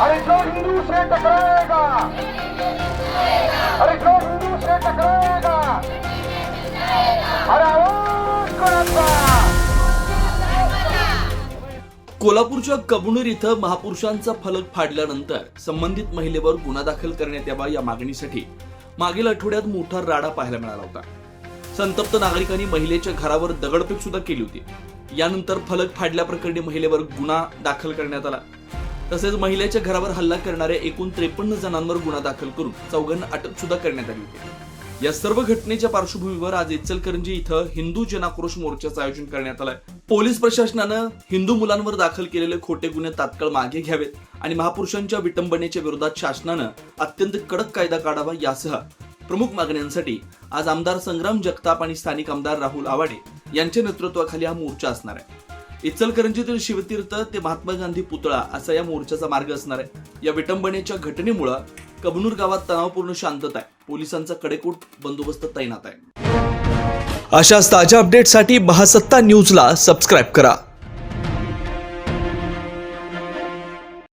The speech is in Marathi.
अरे जो हिंदू से टकराएगा, अरे जो हिंदू से टकराएगा, अरे आवाज कोणाचा? कोल्हापूरच्या कबनूर इथं महापुरुषांचा फलक फाडल्यानंतर संबंधित महिलेवर गुन्हा दाखल करण्यात यावा या मागणीसाठी मागील आठवड्यात मोठा राडा पाहायला मिळाला होता. संतप्त नागरिकांनी महिलेच्या घरावर दगडफेक सुद्धा केली होती. यानंतर फलक फाडल्याप्रकरणी महिलेवर गुन्हा दाखल करण्यात आला. तसेच महिलेच्या घरावर हल्ला करणाऱ्या एकूण 53 जणांवर गुन्हा दाखल करून 4 अटक सुद्धा करण्यात आली होती. या सर्व घटनेच्या पार्श्वभूमीवर आज इचलकरंजी इथं हिंदू जनाक्रोश मोर्चाचं आयोजन करण्यात आलंय. पोलीस प्रशासनानं हिंदू मुलांवर दाखल केलेले खोटे गुन्हे तात्काळ मागे घ्यावेत आणि महापुरुषांच्या विटंबनेच्या विरोधात शासनानं अत्यंत कडक कायदा काढावा यासह प्रमुख मागण्यांसाठी आज आमदार संग्राम जगताप आणि स्थानिक आमदार राहुल आवाडे यांच्या नेतृत्वाखाली हा मोर्चा असणार आहे. इचलकरंजीतील शिवतीर्थ ते महात्मा गांधी पुतळा असा या मोर्चाचा मार्ग असणार आहे. या विटंबनेच्या घटनेमुळे कबनूर गावात तणावपूर्ण शांतता आहे. पोलिसांचा कडेकोट बंदोबस्त तैनात आहे. अशाच ताज्या अपडेटसाठी महासत्ता न्यूजला सबस्क्राईब करा.